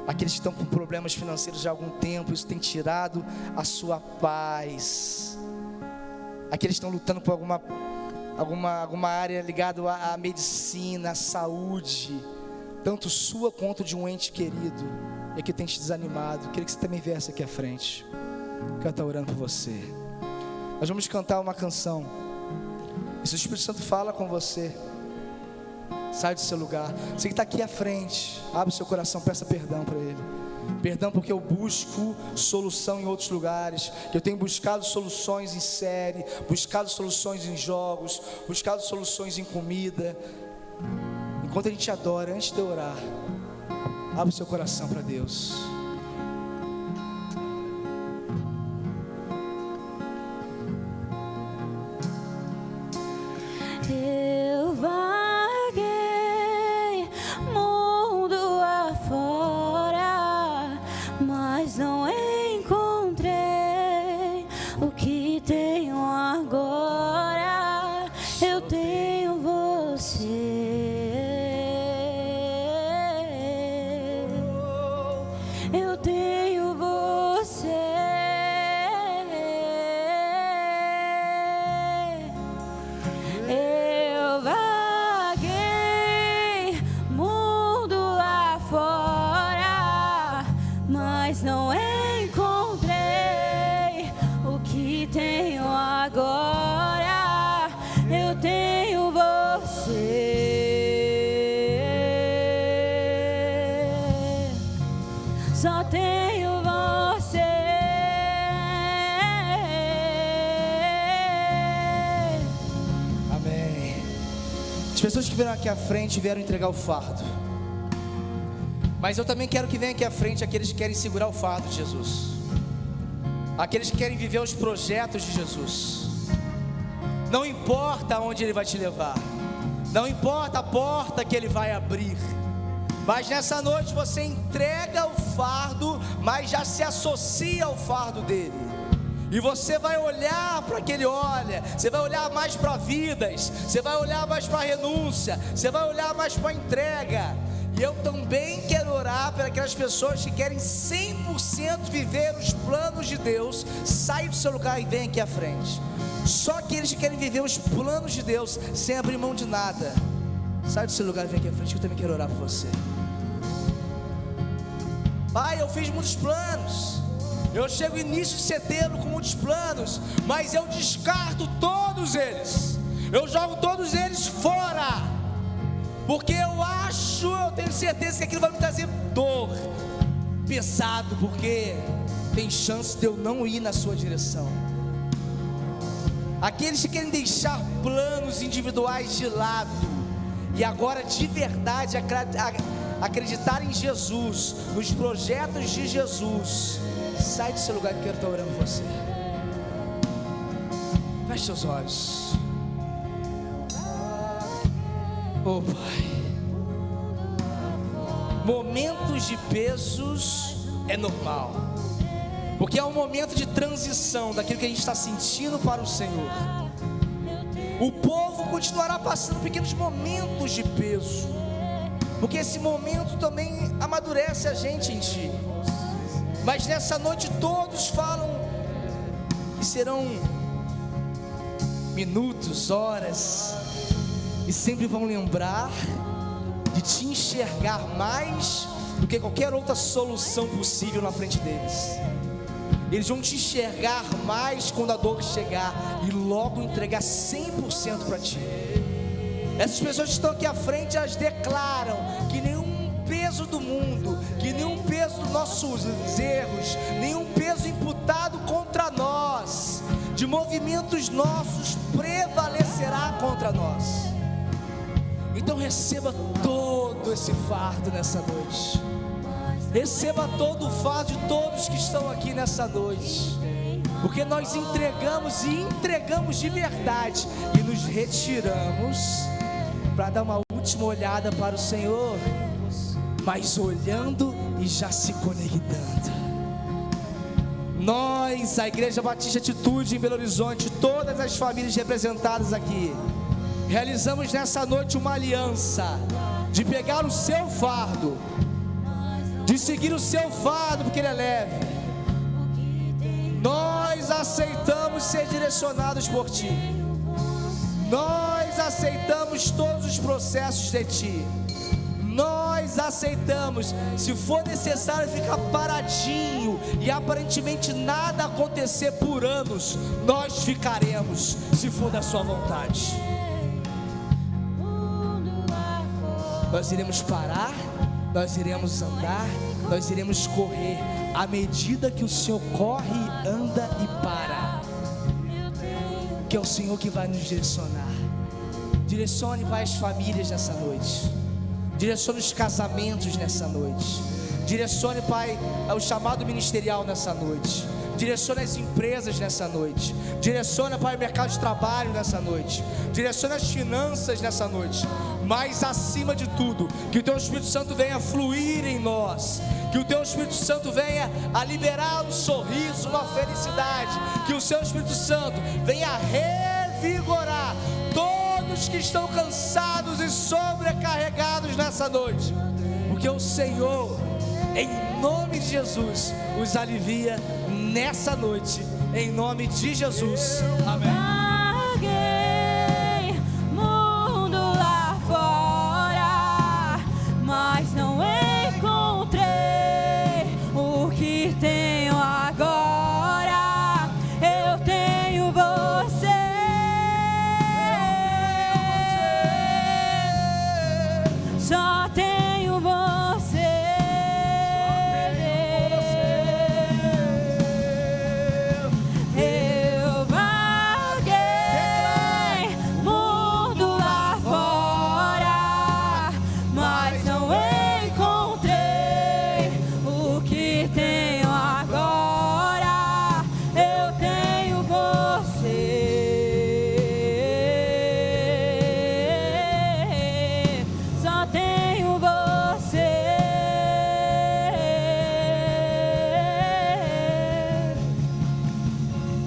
Aqueles que estão com problemas financeiros já há algum tempo, isso tem tirado a sua paz. Aqueles que estão lutando por alguma área ligada à medicina, à saúde, tanto sua quanto de um ente querido, e que tem te desanimado. Queria que você também viesse aqui à frente. Eu quero estar orando por você. Nós vamos cantar uma canção, e se o Espírito Santo fala com você, sai do seu lugar. Você que está aqui à frente, abre o seu coração, peça perdão para Ele. Perdão porque eu busco solução em outros lugares, que eu tenho buscado soluções em série, buscado soluções em jogos, buscado soluções em comida. Enquanto a gente adora, antes de eu orar, abre o seu coração para Deus. Eu vaguei mundo afora, mas não encontrei o que tenho agora. Eu tenho você. Eu tenho você. Eu vaguei mundo afora, mas não encontrei o que tenho agora. Eu tenho você. Só tenho você. Amém. As pessoas que vieram aqui à frente vieram entregar o fardo, mas eu também quero que venham aqui à frente aqueles que querem segurar o fardo de Jesus, aqueles que querem viver os projetos de Jesus. Não importa aonde Ele vai te levar, não importa a porta que Ele vai abrir, mas nessa noite você entrega o fardo, mas já se associa ao fardo dele. E você vai olhar para que Ele olha, você vai olhar mais para vidas, você vai olhar mais para a renúncia, você vai olhar mais para a entrega. E eu também quero orar para aquelas pessoas que querem 100% viver os planos de Deus. Sai do seu lugar e vem aqui à frente. Só aqueles que querem viver os planos de Deus sem abrir mão de nada, sai do seu lugar e vem aqui à frente, que eu também quero orar por você. Pai, eu fiz muitos planos, eu chego início de setembro com muitos planos, mas eu descarto todos eles, eu jogo todos eles fora, porque eu tenho certeza que aquilo vai me trazer dor, pesado, porque tem chance de eu não ir na sua direção. Aqueles que querem deixar planos individuais de lado e agora de verdade acreditar em Jesus, nos projetos de Jesus, sai do seu lugar que eu quero estar orando por você. Feche seus olhos. Oh Pai, momentos de pesos é normal, porque é um momento de transição daquilo que a gente está sentindo para o Senhor. O povo continuará passando pequenos momentos de peso, porque esse momento também amadurece a gente em Ti. Mas nessa noite todos falam que serão minutos, horas, e sempre vão lembrar de Te enxergar mais do que qualquer outra solução possível na frente deles. Eles vão Te enxergar mais quando a dor chegar e logo entregar 100% para Ti. Essas pessoas que estão aqui à frente, elas declaram que nenhum peso do mundo, que nenhum peso dos nossos erros, nenhum peso imputado contra nós, de movimentos nossos, prevalecerá contra nós. Então receba todo esse fardo nessa noite. Receba todo o fardo de todos que estão aqui nessa noite, porque nós entregamos e entregamos de verdade, e nos retiramos para dar uma última olhada para o Senhor, mas olhando e já se conectando. Nós, a Igreja Batista Atitude em Belo Horizonte, todas as famílias representadas aqui, realizamos nessa noite uma aliança de pegar o seu fardo, de seguir o seu fardo, porque ele é leve. Nós aceitamos ser direcionados por Ti. Nós aceitamos todos os processos de Ti. Nós aceitamos, se for necessário ficar paradinho e aparentemente nada acontecer por anos, nós ficaremos, se for da Sua vontade. Nós iremos parar, nós iremos andar, nós iremos correr à medida que o Senhor corre, anda e para, que é o Senhor que vai nos direcionar. Direcione, Pai, as famílias nessa noite, direcione os casamentos nessa noite, direcione, Pai, o chamado ministerial nessa noite, direcione as empresas nessa noite, direcione, Pai, o mercado de trabalho nessa noite, direcione as finanças nessa noite. Mas acima de tudo, que o Teu Espírito Santo venha fluir em nós, que o Teu Espírito Santo venha a liberar um sorriso, uma felicidade, que o Seu Espírito Santo venha a revigorar todos que estão cansados e sobrecarregados nessa noite, porque o Senhor, em nome de Jesus, os alivia nessa noite, em nome de Jesus, amém. Mas não encontrei o que tenho agora. Eu tenho você. Só tenho você. Eu vaguei mundo lá fora, mas não encontrei o que tenho agora. Eu tenho você. Só tenho você.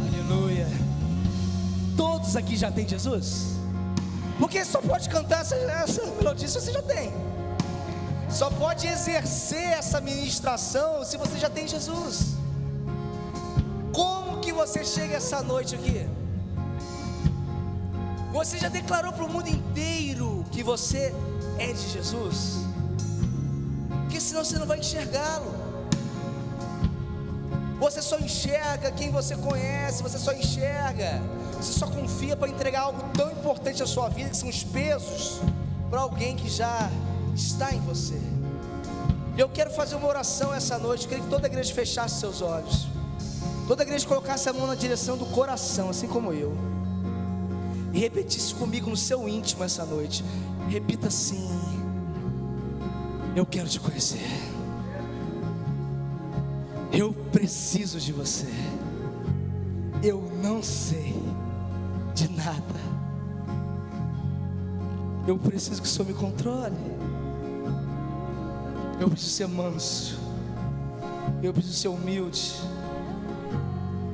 Aleluia. Todos aqui já têm Jesus? Porque só pode cantar essa melodia se você já tem. Só pode exercer essa ministração se você já tem Jesus. Como que você chega essa noite aqui? Você já declarou para o mundo inteiro que você é de Jesus? Porque senão você não vai enxergá-lo. Você só enxerga quem você conhece, você só enxerga, você só confia para entregar algo tão importante à sua vida, que são os pesos, para alguém que já está em você. Eu quero fazer uma oração essa noite. Eu queria que toda a igreja fechasse seus olhos, toda a igreja colocasse a mão na direção do coração, assim como eu, e repetisse comigo no seu íntimo essa noite. Repita assim: eu quero te conhecer. Eu preciso de você. Eu não sei de nada. Eu preciso que o Senhor me controle. Eu preciso ser manso. Eu preciso ser humilde.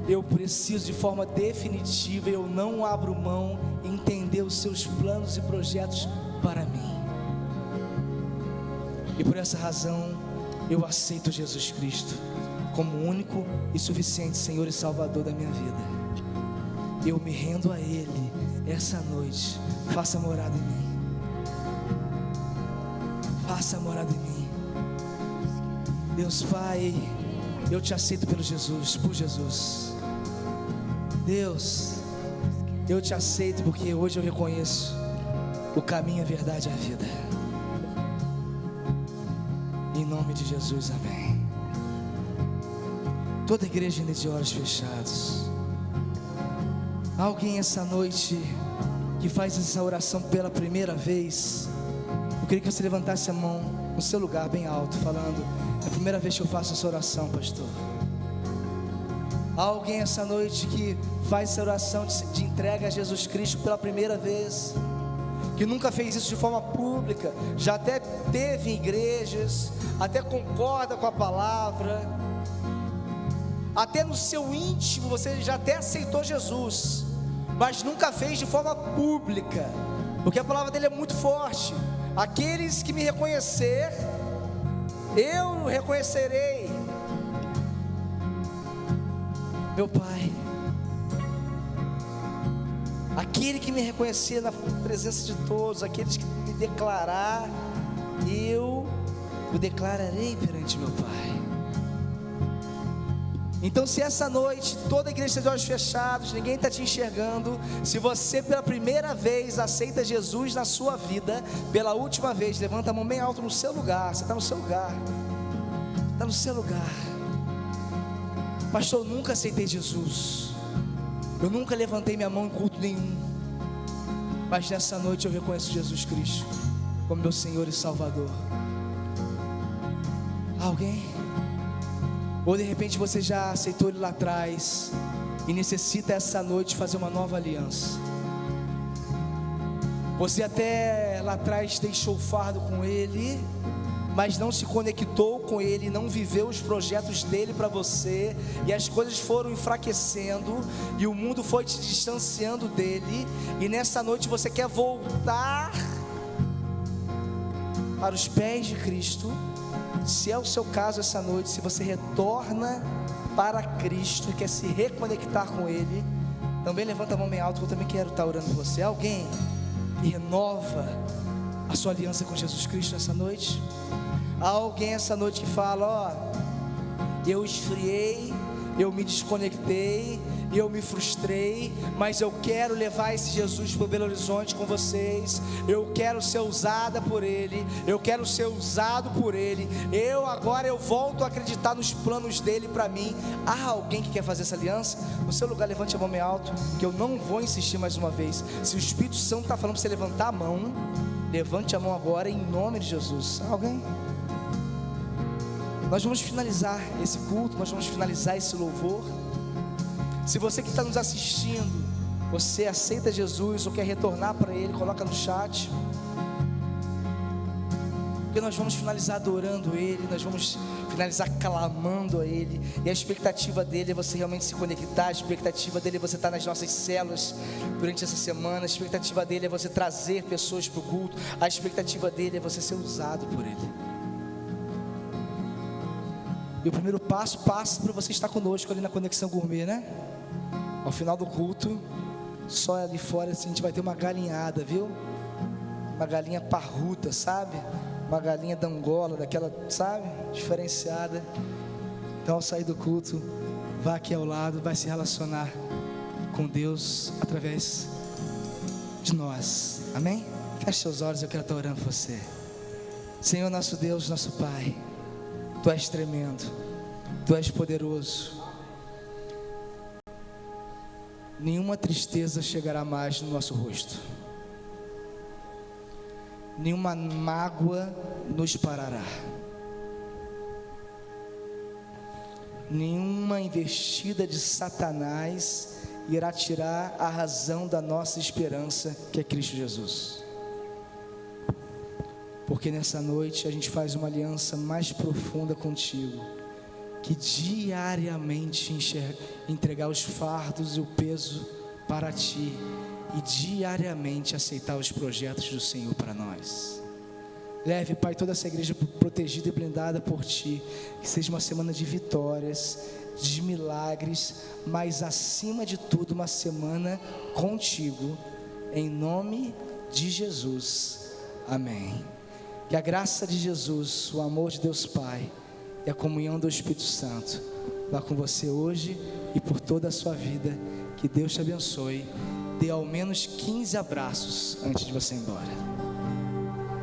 Eu preciso de forma definitiva, eu não abro mão, entender os seus planos e projetos para mim. E por essa razão eu aceito Jesus Cristo como o único e suficiente Senhor e Salvador da minha vida. Eu me rendo a Ele essa noite. Faça morada em mim. Faça morada em mim. Deus Pai, eu te aceito por Jesus. Deus, eu te aceito porque hoje eu reconheço o caminho, a verdade e a vida. Em nome de Jesus, amém. Toda a igreja ainda de olhos fechados. Alguém essa noite que faz essa oração pela primeira vez, queria que você levantasse a mão no seu lugar bem alto, falando: é a primeira vez que eu faço essa oração, pastor. Há alguém essa noite que faz essa oração de entrega a Jesus Cristo pela primeira vez, que nunca fez isso de forma pública, já até teve em igrejas, até concorda com a palavra, até no seu íntimo você já até aceitou Jesus, mas nunca fez de forma pública, porque a palavra dele é muito forte: aqueles que me reconhecer, eu reconhecerei. Meu Pai, aquele que me reconhecer na presença de todos, aqueles que me declarar, eu o declararei perante meu Pai. Então, se essa noite toda a igreja tem os olhos fechados, ninguém está te enxergando, se você pela primeira vez aceita Jesus na sua vida, pela última vez, levanta a mão bem alto no seu lugar. Você está no seu lugar, está no seu lugar. Pastor, eu nunca aceitei Jesus, eu nunca levantei minha mão em culto nenhum, mas nessa noite eu reconheço Jesus Cristo como meu Senhor e Salvador. Alguém? Ou de repente você já aceitou Ele lá atrás e necessita essa noite fazer uma nova aliança. Você até lá atrás deixou o fardo com Ele, mas não se conectou com Ele, não viveu os projetos dele para você, e as coisas foram enfraquecendo, e o mundo foi te distanciando dele, e nessa noite você quer voltar para os pés de Cristo. Se é o seu caso essa noite, se você retorna para Cristo e quer se reconectar com Ele, também levanta a mão bem alto, que eu também quero estar orando por você. Alguém que renova a sua aliança com Jesus Cristo nessa noite? Há alguém essa noite que fala: ó, eu esfriei, eu me desconectei, eu me frustrei, mas eu quero levar esse Jesus para o Belo Horizonte com vocês, eu quero ser usada por Ele, eu quero ser usado por Ele, agora eu volto a acreditar nos planos dEle para mim. Há alguém que quer fazer essa aliança? No seu lugar, levante a mão bem alto, que eu não vou insistir mais uma vez. Se o Espírito Santo está falando para você levantar a mão, levante a mão agora em nome de Jesus. Alguém? Nós vamos finalizar esse culto, nós vamos finalizar esse louvor. Se você que está nos assistindo, você aceita Jesus ou quer retornar para Ele, coloca no chat, porque nós vamos finalizar adorando Ele, nós vamos finalizar clamando a Ele, e a expectativa dEle é você realmente se conectar, a expectativa dEle é você estar nas nossas células durante essa semana, a expectativa dEle é você trazer pessoas para o culto, a expectativa dEle é você ser usado por Ele. E o primeiro passo passa para você estar conosco ali na Conexão Gourmet, né? Ao final do culto, só ali fora assim, a gente vai ter uma galinhada, viu? Uma galinha parruda, sabe? Uma galinha da Angola, daquela, sabe? Diferenciada. Então, ao sair do culto, vá aqui ao lado, vai se relacionar com Deus através de nós. Amém? Feche seus olhos, eu quero estar orando por você. Senhor, nosso Deus, nosso Pai, Tu és tremendo, Tu és poderoso. Nenhuma tristeza chegará mais no nosso rosto, nenhuma mágoa nos parará, nenhuma investida de Satanás irá tirar a razão da nossa esperança, que é Cristo Jesus. Porque nessa noite a gente faz uma aliança mais profunda contigo, que diariamente entregar os fardos e o peso para Ti, e diariamente aceitar os projetos do Senhor para nós. Leve, Pai, toda essa igreja protegida e blindada por Ti, que seja uma semana de vitórias, de milagres, mas acima de tudo uma semana contigo, em nome de Jesus, amém. Que a graça de Jesus, o amor de Deus Pai e a comunhão do Espírito Santo vá com você hoje e por toda a sua vida. Que Deus te abençoe. Dê ao menos 15 abraços antes de você ir embora.